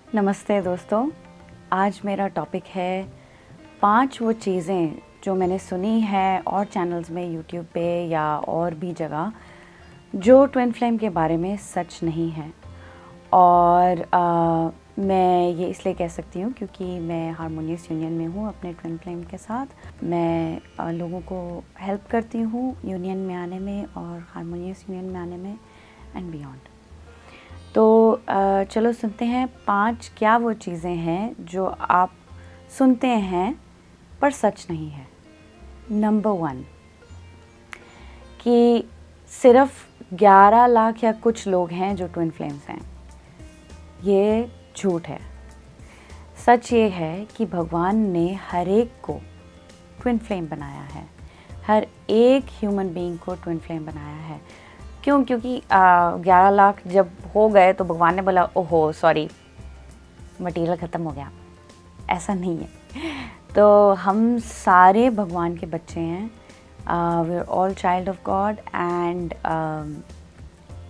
नमस्ते दोस्तों। आज मेरा टॉपिक है 5 वो चीज़ें जो मैंने सुनी है और चैनल्स में यूट्यूब पे या और भी जगह जो ट्विन फ्लेम के बारे में सच नहीं है। और मैं ये इसलिए कह सकती हूँ क्योंकि मैं हारमोनियस यूनियन में हूँ अपने ट्विन फ्लेम के साथ। मैं लोगों को हेल्प करती हूँ यूनियन में आने में और हारमोनियस यूनियन में आने में एंड बियॉन्ड। तो चलो सुनते हैं 5 क्या वो चीज़ें हैं जो आप सुनते हैं पर सच नहीं है। नंबर 1 कि सिर्फ 11 लाख या कुछ लोग हैं जो ट्विन फ्लेम्स हैं। ये झूठ है। सच ये है कि भगवान ने हर एक को ट्विन फ्लेम बनाया है। हर एक ह्यूमन बीइंग को ट्विन फ्लेम बनाया है। क्यों? क्योंकि 11 लाख जब हो गए तो भगवान ने बोला ओहो सॉरी मटेरियल ख़त्म हो गया। ऐसा नहीं है। तो हम सारे भगवान के बच्चे हैं। We are all child of God and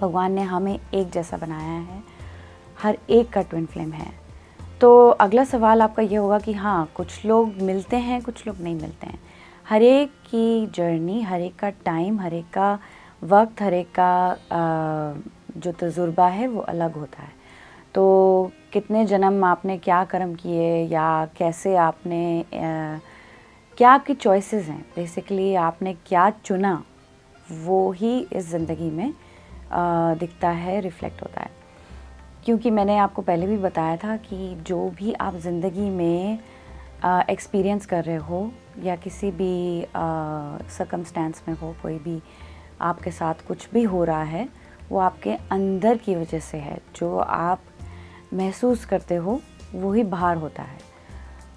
भगवान ने हमें एक जैसा बनाया है। हर एक का ट्विन फ्लेम है। तो अगला सवाल आपका ये होगा कि हाँ कुछ लोग मिलते हैं कुछ लोग नहीं मिलते हैं। हर एक की जर्नी, हर एक का टाइम, हर एक का वक्त, हर एक का जो तजुर्बा है वो अलग होता है। तो कितने जन्म आपने क्या कर्म किए या कैसे आपने क्या आपकी चॉइसेस हैं, बेसिकली आपने क्या चुना वो ही इस ज़िंदगी में दिखता है, रिफ्लेक्ट होता है। क्योंकि मैंने आपको पहले भी बताया था कि जो भी आप ज़िंदगी में एक्सपीरियंस कर रहे हो या किसी भी सर्कमस्टेंस में हो, कोई भी आपके साथ कुछ भी हो रहा है वो आपके अंदर की वजह से है। जो आप महसूस करते हो वही बाहर होता है।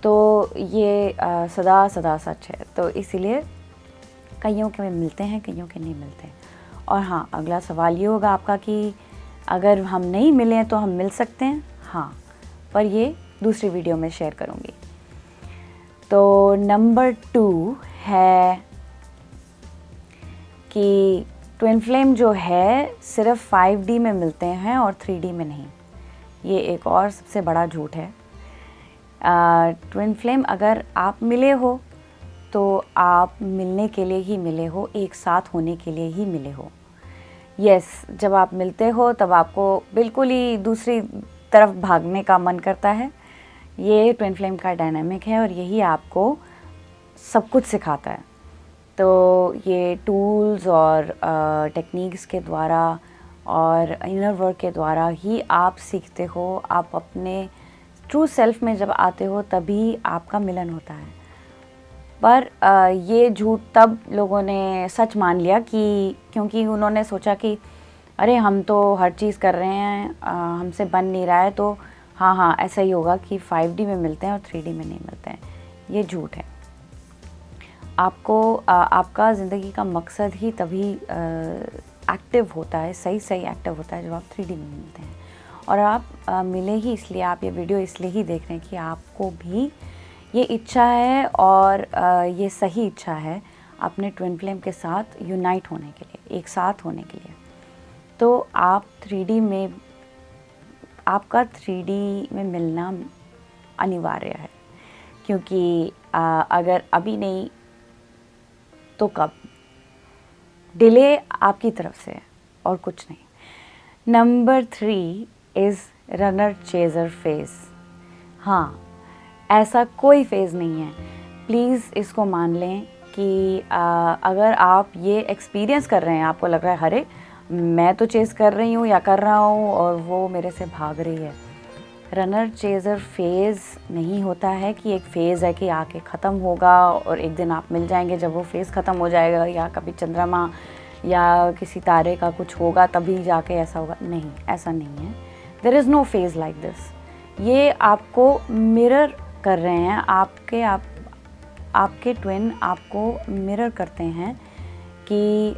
तो ये सदा सदा सच है। तो इसीलिए कईयों के मिलते हैं कईयों के नहीं मिलते। और हाँ अगला सवाल ये होगा आपका कि अगर हम नहीं मिले तो हम मिल सकते हैं। हाँ, पर ये दूसरी वीडियो में शेयर करूँगी। तो नंबर 2 है कि ट्विन फ्लेम जो है सिर्फ 5D में मिलते हैं और 3D में नहीं। ये एक और सबसे बड़ा झूठ है। ट्विन फ्लेम अगर आप मिले हो तो आप मिलने के लिए ही मिले हो, एक साथ होने के लिए ही मिले हो। यस, जब आप मिलते हो तब आपको बिल्कुल ही दूसरी तरफ भागने का मन करता है। ये ट्विन फ्लेम का डायनामिक है और यही आपको सब कुछ सिखाता है। तो ये टूल्स और टेक्निक्स के द्वारा और इनर वर्क के द्वारा ही आप सीखते हो। आप अपने ट्रू सेल्फ में जब आते हो तभी आपका मिलन होता है। पर ये झूठ तब लोगों ने सच मान लिया कि क्योंकि उन्होंने सोचा कि अरे हम तो हर चीज़ कर रहे हैं, हमसे बन नहीं रहा है, तो हाँ ऐसा ही होगा कि 5D में मिलते हैं और 3D में नहीं मिलते हैं। ये झूठ है। आपको आपका ज़िंदगी का मकसद ही तभी एक्टिव होता है, सही एक्टिव होता है जब आप 3D में मिलते हैं। और आप मिले ही इसलिए, आप ये वीडियो इसलिए ही देख रहे हैं कि आपको भी ये इच्छा है और ये सही इच्छा है अपने ट्विन फ्लेम के साथ यूनाइट होने के लिए, एक साथ होने के लिए। तो आप 3D में, आपका 3D में मिलना अनिवार्य है। क्योंकि अगर अभी नहीं तो कब? डिले आपकी तरफ से है और कुछ नहीं। Number 3 is runner chaser phase. हाँ, ऐसा कोई फेज़ नहीं है। प्लीज़ इसको मान लें कि अगर आप ये एक्सपीरियंस कर रहे हैं, आपको लग रहा है अरे मैं तो चेज़ कर रही हूँ या कर रहा हूँ और वो मेरे से भाग रही है। रनर चेज़र फेज़ नहीं होता है कि एक फ़ेज़ है कि आके ख़त्म होगा और एक दिन आप मिल जाएंगे जब वो फ़ेज़ ख़त्म हो जाएगा, या कभी चंद्रमा या किसी तारे का कुछ होगा तभी जाके ऐसा होगा। नहीं, ऐसा नहीं है। There is no phase like this. ये आपको मिरर कर रहे हैं, आपके ट्विन आपको मिरर करते हैं कि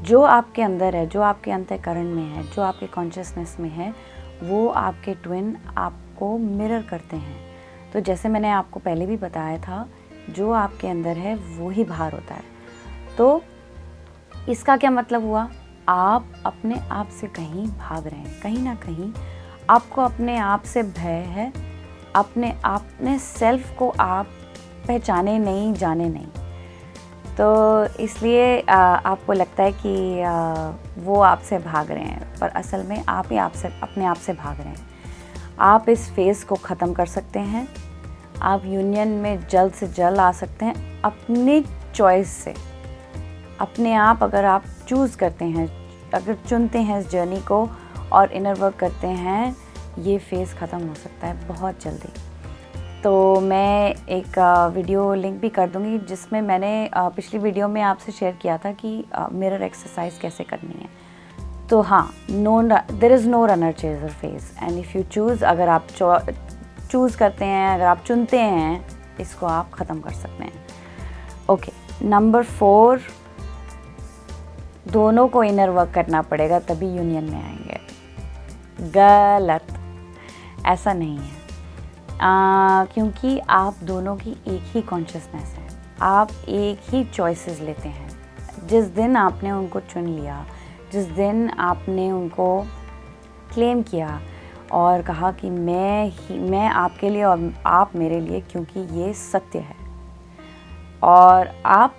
जो आपके अंदर है, जो आपके अंतःकरण में है, जो आपके कॉन्शियसनेस में है, वो आपके ट्विन आपको मिरर करते हैं। तो जैसे मैंने आपको पहले भी बताया था, जो आपके अंदर है वो ही बाहर होता है। तो इसका क्या मतलब हुआ? आप अपने आप से कहीं भाग रहे हैं, कहीं ना कहीं आपको अपने आप से भय है, अपने सेल्फ को आप पहचाने नहीं, जाने नहीं। तो इसलिए आपको लगता है कि वो आपसे भाग रहे हैं, पर असल में आप ही अपने आप से भाग रहे हैं। आप इस फेज़ को ख़त्म कर सकते हैं। आप यूनियन में जल्द से जल्द आ सकते हैं अपनी चॉइस से। अपने आप अगर आप चूज़ करते हैं, अगर चुनते हैं इस जर्नी को और इनर वर्क करते हैं, ये फेज़ ख़त्म हो सकता है बहुत जल्दी। तो मैं एक वीडियो लिंक भी कर दूँगी जिसमें मैंने पिछली वीडियो में आपसे शेयर किया था कि मिरर एक्सरसाइज कैसे करनी है। तो हाँ, there is no runner chaser phase and if you choose, अगर आप चूज़ करते हैं, अगर आप चुनते हैं, इसको आप ख़त्म कर सकते हैं। ओके, नंबर 4, दोनों को इनर वर्क करना पड़ेगा तभी यूनियन में आएंगे। गलत, ऐसा नहीं है। क्योंकि आप दोनों की एक ही कॉन्शियसनेस है, आप एक ही चॉइसेस लेते हैं। जिस दिन आपने उनको चुन लिया, जिस दिन आपने उनको क्लेम किया और कहा कि मैं आपके लिए और आप मेरे लिए, क्योंकि ये सत्य है और आप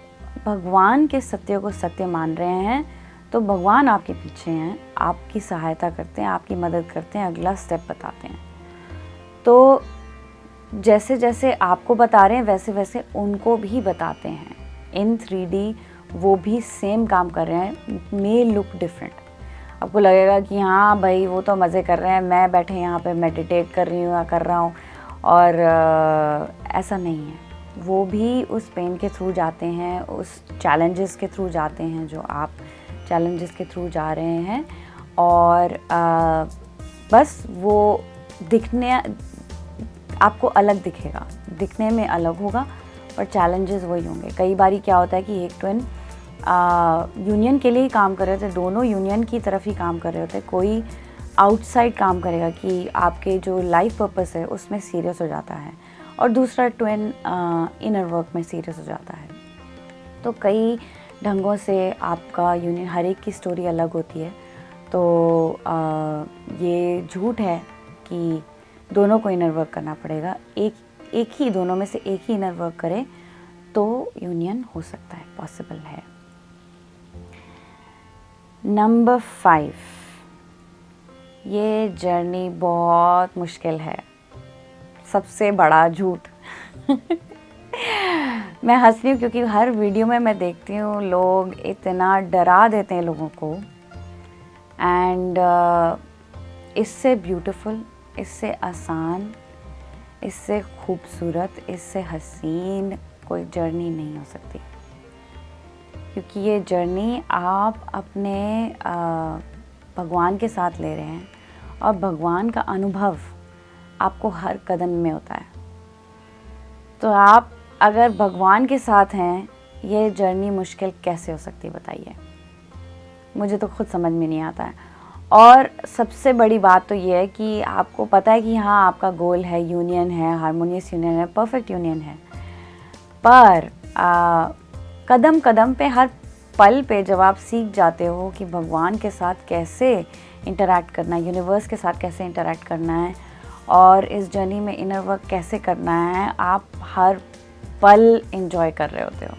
भगवान के सत्य को सत्य मान रहे हैं, तो भगवान आपके पीछे हैं, आपकी सहायता करते हैं, आपकी मदद करते हैं, अगला स्टेप बताते हैं। तो जैसे जैसे आपको बता रहे हैं वैसे वैसे उनको भी बताते हैं। इन 3D वो भी सेम काम कर रहे हैं, मे लुक डिफरेंट। आपको लगेगा कि हाँ भाई वो तो मज़े कर रहे हैं, मैं बैठे यहाँ पे मेडिटेट कर रही हूँ या कर रहा हूँ, और ऐसा नहीं है। वो भी उस पेन के थ्रू जाते हैं, उस चैलेंजेस के थ्रू जाते हैं जो आप चैलेंजेस के थ्रू जा रहे हैं, और बस वो दिखने आपको अलग दिखेगा, दिखने में अलग होगा, पर चैलेंजेस वही होंगे। कई बारी क्या होता है कि एक ट्विन यूनियन के लिए ही काम कर रहे होते हैं, दोनों यूनियन की तरफ ही काम कर रहे होते हैं। कोई आउटसाइड काम करेगा कि आपके जो लाइफ पर्पस है उसमें सीरियस हो जाता है, और दूसरा ट्विन इनर वर्क में सीरियस हो जाता है। तो कई ढंगों से आपका यूनियन, हर एक की स्टोरी अलग होती है। तो ये झूठ है कि दोनों को इनर वर्क करना पड़ेगा। एक ही, दोनों में से एक ही इनर वर्क करे तो यूनियन हो सकता है, पॉसिबल है। नंबर 5, ये जर्नी बहुत मुश्किल है, सबसे बड़ा झूठ। मैं हंस रही हूँ क्योंकि हर वीडियो में मैं देखती हूँ लोग इतना डरा देते हैं लोगों को, एंड इससे ब्यूटीफुल, इससे आसान, इससे खूबसूरत, इससे हसीन कोई जर्नी नहीं हो सकती। क्योंकि ये जर्नी आप अपने भगवान के साथ ले रहे हैं, और भगवान का अनुभव आपको हर कदम में होता है। तो आप अगर भगवान के साथ हैं, ये जर्नी मुश्किल कैसे हो सकती है बताइए? मुझे तो खुद समझ में नहीं आता है। और सबसे बड़ी बात तो ये है कि आपको पता है कि हाँ आपका गोल है, यूनियन है, हारमोनियस यूनियन है, परफेक्ट यूनियन है, पर कदम कदम पे, हर पल पे जब आप सीख जाते हो कि भगवान के साथ कैसे इंटरैक्ट करना है, यूनिवर्स के साथ कैसे इंटरैक्ट करना है, और इस जर्नी में इनर वर्क कैसे करना है, आप हर पल एंजॉय कर रहे होते हो।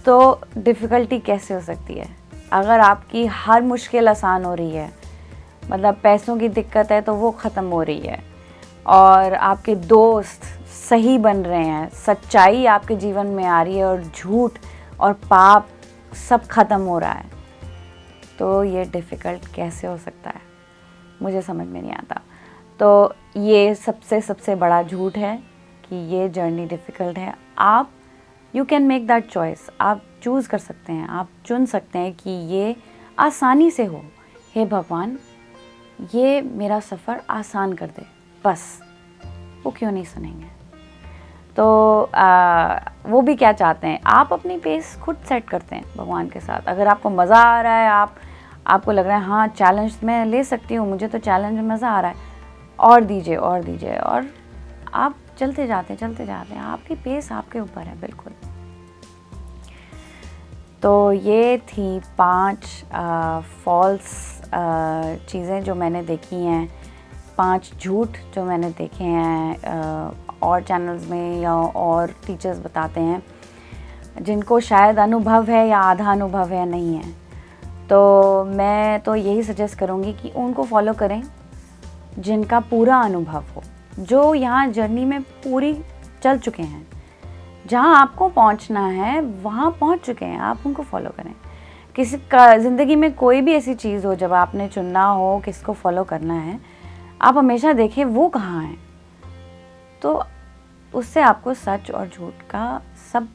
तो डिफ़िकल्टी कैसे हो सकती है? अगर आपकी हर मुश्किल आसान हो रही है, मतलब पैसों की दिक्कत है तो वो ख़त्म हो रही है, और आपके दोस्त सही बन रहे हैं, सच्चाई आपके जीवन में आ रही है, और झूठ और पाप सब ख़त्म हो रहा है, तो ये डिफ़िकल्ट कैसे हो सकता है? मुझे समझ में नहीं आता। तो ये सबसे बड़ा झूठ है कि ये जर्नी डिफ़िकल्ट है। आप you can make that choice, आप चूज़ कर सकते हैं, आप चुन सकते हैं कि ये आसानी से हो। हे भगवान, ये मेरा सफ़र आसान कर दे, बस। वो क्यों नहीं सुनेंगे? तो वो भी क्या चाहते हैं? आप अपनी पेस खुद सेट करते हैं भगवान के साथ। अगर आपको मज़ा आ रहा है, आपको लग रहा है हाँ चैलेंज मैं ले सकती हूँ, मुझे तो चैलेंज में मज़ा आ रहा है, और दीजिए और दीजिए, और आप चलते जाते हैं। आपकी पेस आपके ऊपर है, बिल्कुल। तो ये थी 5 फॉल्स चीज़ें जो मैंने देखी हैं 5 झूठ जो मैंने देखे हैं और चैनल्स में या और टीचर्स बताते हैं, जिनको शायद अनुभव है या आधा अनुभव है नहीं है, तो मैं तो यही सजेस्ट करूँगी कि उनको फॉलो करें जिनका पूरा अनुभव हो, जो यहाँ जर्नी में पूरी चल चुके हैं, जहाँ आपको पहुँचना है वहाँ पहुँच चुके हैं, आप उनको फॉलो करें। किसी का ज़िंदगी में कोई भी ऐसी चीज़ हो जब आपने चुनना हो किसको फॉलो करना है, आप हमेशा देखें वो कहाँ है, तो उससे आपको सच और झूठ का सब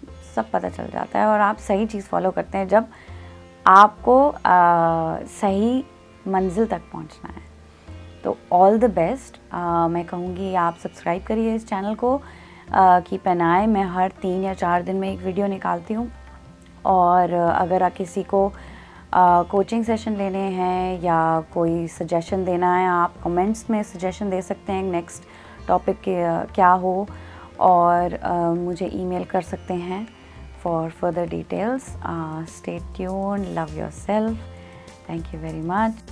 पता चल जाता है और आप सही चीज़ फॉलो करते हैं जब आपको सही मंजिल तक पहुंचना है। तो ऑल द बेस्ट। मैं कहूँगी आप सब्सक्राइब करिए इस चैनल को, कीप एन आई। मैं हर 3 या 4 दिन में एक वीडियो निकालती हूँ, और अगर किसी को कोचिंग सेशन लेने हैं या कोई सजेशन देना है, आप कमेंट्स में सजेशन दे सकते हैं नेक्स्ट टॉपिक क्या हो, और मुझे ईमेल कर सकते हैं for further details. Stay tuned, love yourself, thank you very much.